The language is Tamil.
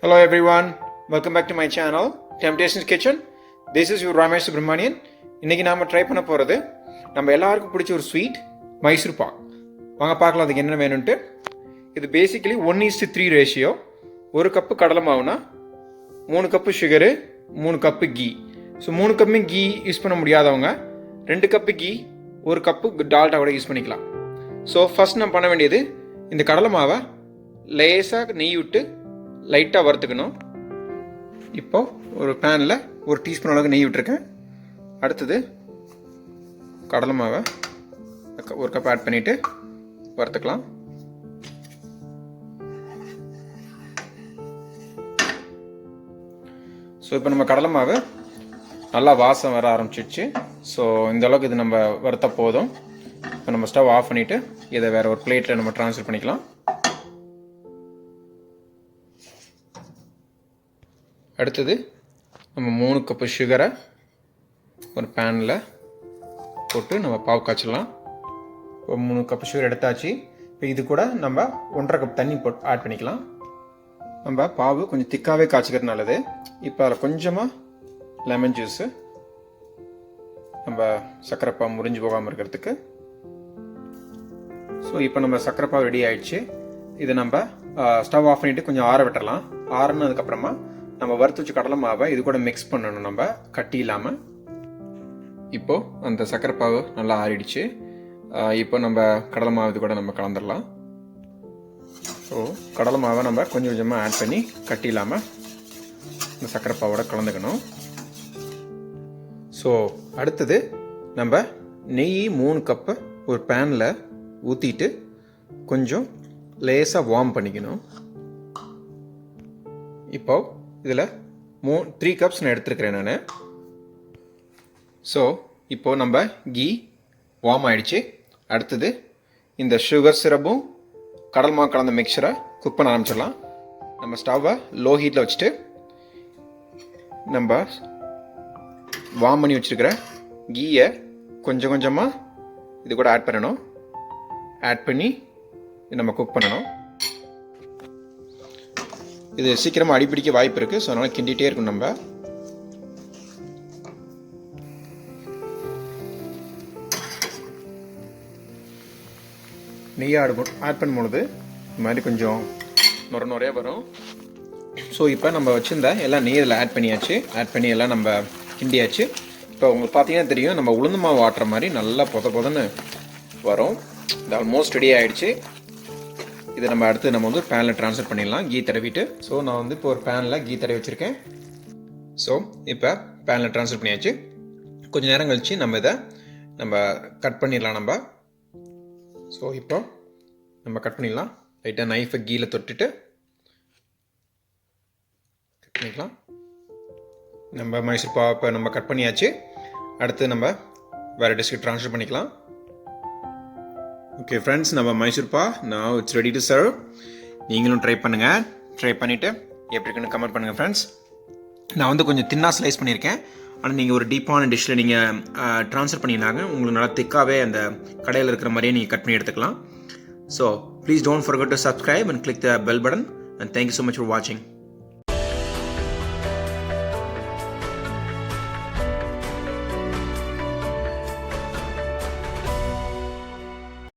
Hello everyone, welcome back to my channel Temptations Kitchen. This is your Ramesh Subramanian. இன்னைக்கு நாம ட்ரை பண்ண போறது நம்ம எல்லாருக்கும் பிடிச்ச ஒரு ஸ்வீட் Mysorepak. வாங்க பார்க்கலாம் அதுக்கு என்ன வேணும்னு. இது பேசிக்கலி 1:3 ரேஷியோ. 1 கப் கடலை மாவுனா 3 cup sugar, 3 cup ghee. So 3 cup ghee use பண்ண முடியாதவங்க 2 கப் கீ, 1 கப் டால்டா கூட யூஸ் பண்ணிக்கலாம். ஸோ ஃபர்ஸ்ட் நம்ம பண்ண வேண்டியது இந்த கடலை மாவை லேசாக நெய் விட்டு லைட்டாக வறுத்துக்கணும். இப்போ ஒரு பேனில் 1 டீஸ்பூன் அளவுக்கு நெய் விட்டுருக்கேன். அடுத்தது கடலை மாவை 1 கப் ஆட் பண்ணிவிட்டு வறுத்துக்கலாம். ஸோ இப்போ நம்ம கடலை மாவு நல்லா வாசம் வர ஆரம்பிச்சிடுச்சு. ஸோ இந்த அளவுக்கு இது நம்ம வறுத்தா போதும். இப்போ நம்ம ஸ்டவ் ஆஃப் பண்ணிவிட்டு இதை வேறு ஒரு பிளேட்டில் நம்ம ட்ரான்ஸ்ஃபர் பண்ணிக்கலாம். அடுத்தது நம்ம 3 கப்பு சுகரை ஒரு பேனில் போட்டு நம்ம பாவு காய்ச்சலாம். இப்போ 3 கப்பு சுகர் எடுத்தாச்சு. இப்போ இது கூட நம்ம 1.5 கப் தண்ணி போட்டு ஆட் பண்ணிக்கலாம். நம்ம பாவு கொஞ்சம் திக்காகவே காய்ச்சிக்கிறது நல்லது. இப்போ அதில் கொஞ்சமாக லெமன் ஜூஸு நம்ம சர்க்கரை பாவு முறிஞ்சு போகாமல் இருக்கிறதுக்கு. ஸோ இப்போ நம்ம சர்க்கரை பாவு ரெடி ஆயிடுச்சு. இதை நம்ம ஸ்டவ் ஆஃப் பண்ணிவிட்டு கொஞ்சம் ஆற விட்டுறலாம். ஆறுனதுக்கப்புறமா நம்ம வறுத்து வச்சு கடலை மாவை இது கூட மிக்ஸ் பண்ணணும், நம்ம கட்டி இல்லாமல். இப்போது அந்த சர்க்கரை பாவு நல்லா ஆறிடுச்சு. இப்போ நம்ம கடலை மாவு இது கூட நம்ம கலந்துடலாம். ஸோ கடலை மாவை நம்ம கொஞ்சம் கொஞ்சமாக ஆட் பண்ணி கட்டி இல்லாமல் இந்த சர்க்கரை பாவோட கலந்துக்கணும். ஸோ அடுத்தது நம்ம நெய் 3 கப்பு ஒரு பேனில் ஊற்றிட்டு கொஞ்சம் லேசாக வார்ம் பண்ணிக்கணும். இப்போ இதில் 3 கப்ஸ் நான் எடுத்துருக்கிறேன் நான். ஸோ இப்போது நம்ம கீ வார்ம் ஆகிடுச்சு. அடுத்தது இந்த சுகர் சிரப்பும் கடல் மாவு கலந்த மிக்சரை குக் பண்ண ஆரம்பிச்சிடலாம். நம்ம ஸ்டவ்வை லோ ஹீட்டில் வச்சுட்டு நம்ம வார்ம் பண்ணி வச்சுருக்கிற கீயை கொஞ்சம் கொஞ்சமாக இது கூட ஆட் பண்ணணும். ஆட் பண்ணி நம்ம குக் பண்ணணும். இது சீக்கிரமாக அடிப்பிடிக்க வாய்ப்பு இருக்குது. ஸோ அதனால் கிண்டிகிட்டே இருக்கும். நம்ம நெய் ஆட் பண்ணும்பொழுது இது மாதிரி கொஞ்சம் நுரையா வரும். ஸோ இப்போ நம்ம வச்சுருந்த எல்லாம் நெய் இதில் ஆட் பண்ணியாச்சு. ஆட் பண்ணி எல்லாம் நம்ம கிண்டியாச்சு. இப்போ உங்களுக்கு பார்த்தீங்கன்னா தெரியும், நம்ம உளுந்து மாவு ஆட்டுற மாதிரி நல்லா பொதன்னு வரும். இது ஆல்மோஸ்ட் ரெடி ஆகிடுச்சு. இதை நம்ம அடுத்து நம்ம வந்து பேனில் ட்ரான்ஸ்ஃபர் பண்ணிடலாம், கீ தடவிட்டு. ஸோ நான் வந்து இப்போ ஒரு பேனில் கீ தடவி வச்சுருக்கேன். ஸோ இப்போ பேனில் ட்ரான்ஸ்ஃபர் பண்ணியாச்சு. கொஞ்சம் நேரம் கழித்து நம்ம கட் பண்ணிடலாம். ஸோ இப்போ நம்ம கட் பண்ணிடலாம். லைட்டாக நைஃபை கீயில் தொட்டுட்டு கட் பண்ணிக்கலாம். நம்ம மைசூர்பாக் இப்போ நம்ம கட் பண்ணியாச்சு. அடுத்து நம்ம வேறு டிஷ்க்கு ட்ரான்ஸ்ஃபர் பண்ணிக்கலாம். ஓகே ஃப்ரெண்ட்ஸ், நம்ம Mysore pak now it's ready to serve. நீங்களும் ட்ரை பண்ணுங்கள். ட்ரை பண்ணிவிட்டு எப்படி இருக்குன்னு கமெண்ட் பண்ணுங்கள் ஃப்ரெண்ட்ஸ். நான் வந்து கொஞ்சம் தின்னாக ஸ்லைஸ் பண்ணியிருக்கேன். ஆனால் நீங்கள் ஒரு டீப்பான டிஷ்ஷில் நீங்கள் ட்ரான்ஸ்ஃபர் பண்ணினாங்க உங்களுக்கு நல்லா திக்காகவே அந்த கடையில் இருக்கிற மாதிரியே நீங்கள் கட் பண்ணி எடுத்துக்கலாம். So please don't forget to subscribe and click the bell button and thank you so much for watching.